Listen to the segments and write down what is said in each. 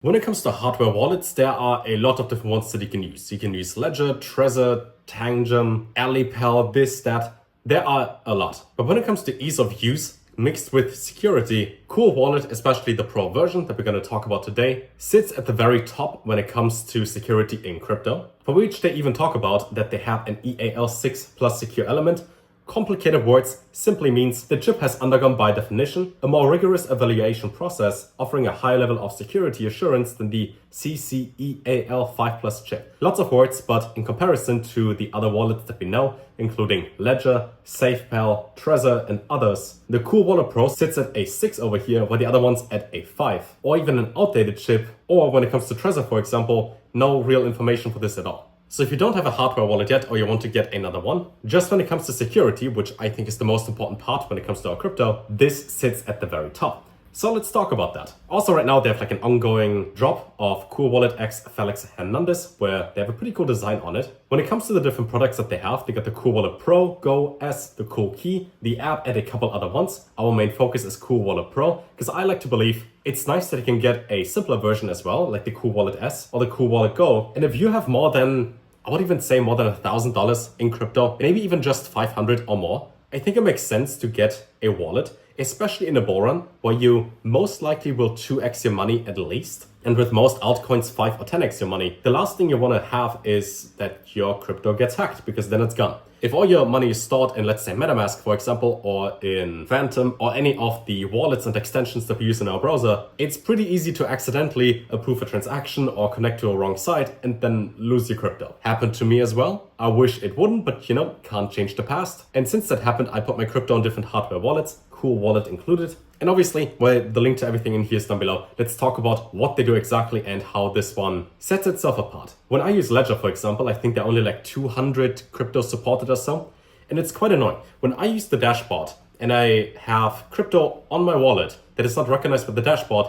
When it comes to hardware wallets, there are a lot of different ones that you can use. You can use Ledger, Trezor, Tangent, AliPal, this, that. There are a lot. But when it comes to ease of use, mixed with security, CoolWallet, especially the Pro version that we're going to talk about today, sits at the very top when it comes to security in crypto, for which they even talk about that they have an EAL6 plus secure element. Complicated words simply means the chip has undergone, by definition, a more rigorous evaluation process, offering a higher level of security assurance than the CCEAL5 Plus chip. Lots of words, but in comparison to the other wallets that we know, including Ledger, SafePal, Trezor, and others, the CoolWallet Pro sits at a 6 over here, while the other one's at a 5, or even an outdated chip, or when it comes to Trezor, for example, no real information for this at all. So if you don't have a hardware wallet yet, or you want to get another one, just when it comes to security, which I think is the most important part when it comes to our crypto, this sits at the very top. So let's talk about that. Also right now they have like an ongoing drop of CoolWallet X Felix Hernandez, where they have a pretty cool design on it. When it comes to the different products that they got the CoolWallet Pro, Go, S, the Cool Key, the app, and a couple other ones. Our main focus is CoolWallet Pro, because I like to believe it's nice that you can get a simpler version as well, like the CoolWallet S or the CoolWallet Go. And if you have more than, I would even say more than $1,000 in crypto, maybe even just 500 or more, I think it makes sense to get a wallet, especially in a bull run where you most likely will 2x your money at least. And with most altcoins 5 or 10x your money, the last thing you want to have is that your crypto gets hacked, because then it's gone. If all your money is stored in, let's say, MetaMask, for example, or in Phantom, or any of the wallets and extensions that we use in our browser, it's pretty easy to accidentally approve a transaction or connect to a wrong site and then lose your crypto. Happened to me as well. I wish it wouldn't, but can't change the past. And since that happened, I put my crypto on different hardware wallets, CoolWallet included. And obviously, well, the link to everything in here is down below. Let's talk about what they do exactly and how this one sets itself apart. When I use Ledger, for example, I think there are only like 200 crypto supported or so. And it's quite annoying. When I use the dashboard and I have crypto on my wallet that is not recognized by the dashboard,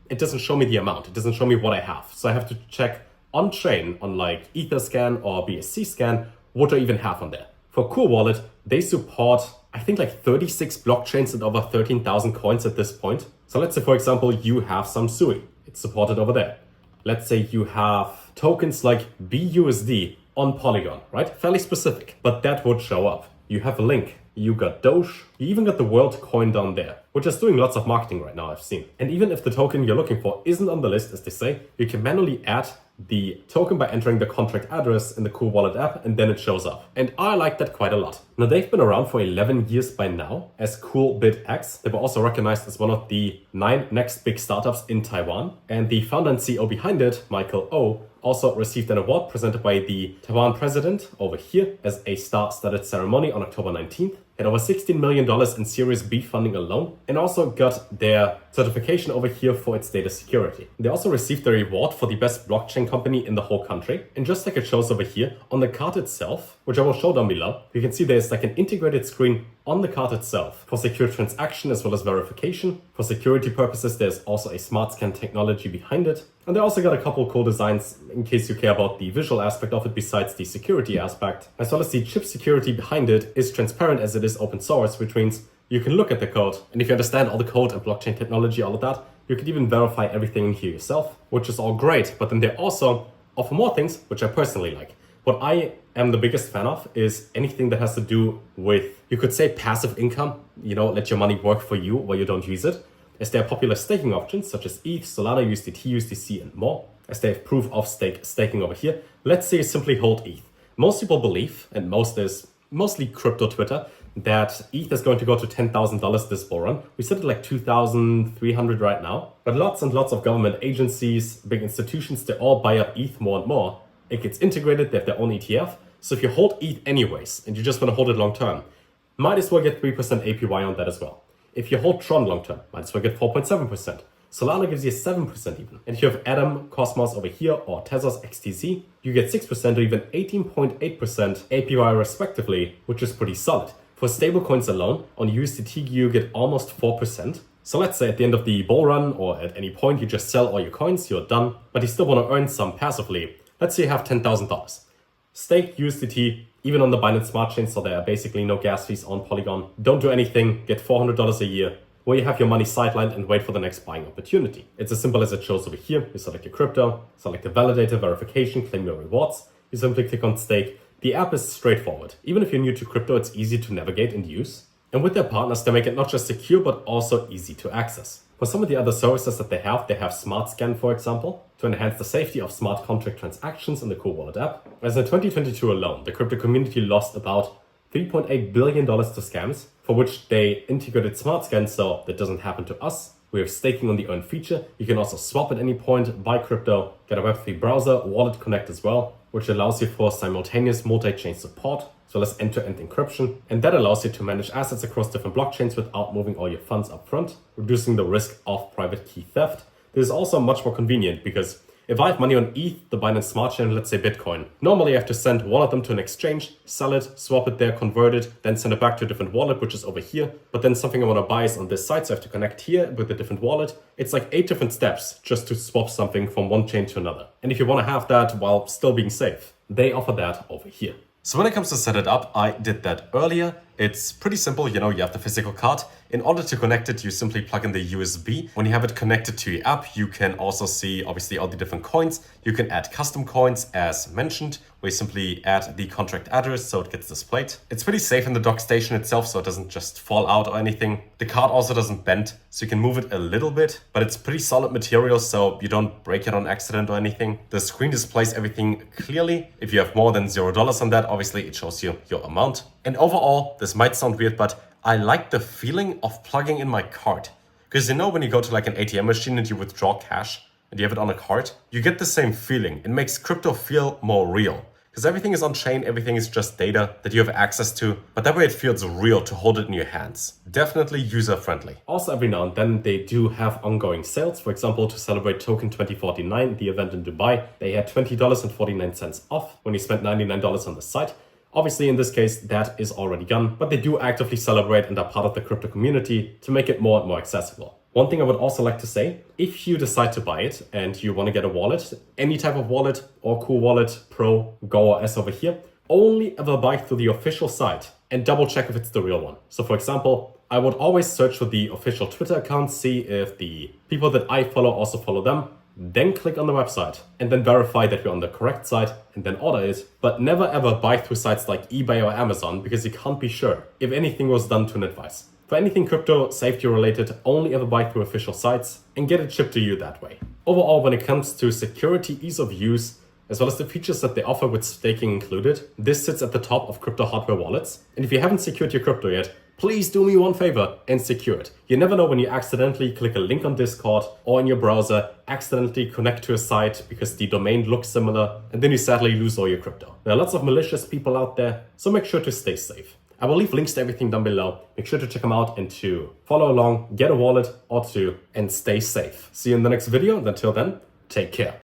it doesn't show me the amount. It doesn't show me what I have. So I have to check on chain on like Etherscan or BSC scan what I even have on there. For CoolWallet, they support, I think, like 36 blockchains and over 13,000 coins at this point. So let's say, for example, you have some SUI. It's supported over there. Let's say you have tokens like BUSD on Polygon, right? Fairly specific, but that would show up. You have a link. You got Doge. You even got the World coin down there, which is doing lots of marketing right now, I've seen. And even if the token you're looking for isn't on the list, as they say, you can manually add the token by entering the contract address in the CoolWallet app, and then it shows up. And I like that quite a lot. Now, they've been around for 11 years by now as CoolBitX. They were also recognized as one of the 9 next big startups in Taiwan. And the founder and CEO behind it, Michael O, also received an award presented by the Taiwan president over here as a star-studded ceremony on October 19th. Had over $16 million in Series B funding alone, and also got their certification over here for its data security. They also received the reward for the best blockchain company in the whole country. And just like it shows over here, on the card itself, which I will show down below, you can see there's like an integrated screen on the card itself for secure transaction as well as verification. For security purposes, there's also a smart scan technology behind it. And they also got a couple cool designs in case you care about the visual aspect of it besides the security aspect. As well as the chip security behind it is transparent, as it is open source, which means you can look at the code. And if you understand all the code and blockchain technology, all of that, you can even verify everything in here yourself, which is all great. But then they also offer more things, which I personally like. What I am the biggest fan of is anything that has to do with, you could say, passive income. Let your money work for you while you don't use it. As there are popular staking options such as ETH, Solana, USDT, USDC, and more. As they have proof of staking over here. Let's say you simply hold ETH. Most people believe, and most is mostly crypto Twitter, that ETH is going to go to $10,000 this bull run. We sit at like 2,300 right now. But lots and lots of government agencies, big institutions, they all buy up ETH more and more. It gets integrated, they have their own ETF. So if you hold ETH anyways, and you just want to hold it long term, might as well get 3% APY on that as well. If you hold Tron long term, might as well get 4.7%. Solana gives you 7% even. And if you have Atom, Cosmos over here, or Tezos XTZ, you get 6% or even 18.8% APY respectively, which is pretty solid. For stablecoins alone, on USDT you get almost 4%. So let's say at the end of the bull run, or at any point, you just sell all your coins, you're done, but you still want to earn some passively. Let's say you have $10,000. Stake USDT, even on the Binance Smart Chain, so there are basically no gas fees on Polygon. Don't do anything, get $400 a year. where you have your money sidelined and wait for the next buying opportunity. It's as simple as it shows over here. You select your crypto, select the validator verification, claim your rewards. You simply click on stake. The app is straightforward. Even if you're new to crypto, it's easy to navigate and use. And with their partners, they make it not just secure, but also easy to access. For some of the other services that they have Smart Scan, for example, to enhance the safety of smart contract transactions in the CoolWallet app. As in 2022 alone, the crypto community lost about $3.8 billion to scams, for which they integrated Smart Scan so that doesn't happen to us. We have staking on the earn feature. You can also swap at any point, buy crypto, get a Web3 browser, Wallet Connect as well, which allows you for simultaneous multi-chain support, as well as end-to-end encryption. And that allows you to manage assets across different blockchains without moving all your funds upfront, reducing the risk of private key theft. This is also much more convenient because if I have money on ETH, the Binance Smart Chain, let's say Bitcoin, normally I have to send one of them to an exchange, sell it, swap it there, convert it, then send it back to a different wallet, which is over here. But then something I want to buy is on this side, so I have to connect here with a different wallet. It's like 8 different steps just to swap something from one chain to another. And if you want to have that while still being safe, they offer that over here. So when it comes to set it up, I did that earlier. It's pretty simple, you have the physical card. In order to connect it, you simply plug in the USB. When you have it connected to your app, you can also see obviously all the different coins. You can add custom coins as mentioned, where you simply add the contract address so it gets displayed. It's pretty safe in the dock station itself, so it doesn't just fall out or anything. The card also doesn't bend, so you can move it a little bit, but it's pretty solid material, so you don't break it on accident or anything. The screen displays everything clearly. If you have more than $0 on that, obviously it shows you your amount. And overall, this might sound weird, but I like the feeling of plugging in my card. Because when you go to like an ATM machine and you withdraw cash and you have it on a card, you get the same feeling. It makes crypto feel more real. Because everything is on chain, everything is just data that you have access to, but that way it feels real to hold it in your hands. Definitely user-friendly. Also, every now and then they do have ongoing sales. For example, to celebrate Token 2049, the event in Dubai, they had $20.49 off when you spent $99 on the site. Obviously, in this case, that is already gone, but they do actively celebrate and are part of the crypto community to make it more and more accessible. One thing I would also like to say, if you decide to buy it and you want to get a wallet, any type of wallet or CoolWallet Pro, Go or S over here, only ever buy through the official site and double check if it's the real one. So for example, I would always search for the official Twitter account, see if the people that I follow also follow them, then click on the website and then verify that you're on the correct site and then order it. But never ever buy through sites like eBay or Amazon because you can't be sure if anything was done to an advice. For anything crypto safety related, only ever buy through official sites and get it shipped to you that way. Overall, when it comes to security, ease of use, as well as the features that they offer with staking included, this sits at the top of crypto hardware wallets. And if you haven't secured your crypto yet, please do me one favor and secure it. You never know when you accidentally click a link on Discord or in your browser, accidentally connect to a site because the domain looks similar, and then you sadly lose all your crypto. There are lots of malicious people out there, so make sure to stay safe. I will leave links to everything down below. Make sure to check them out and to follow along, get a wallet or two, and stay safe. See you in the next video, and until then, take care.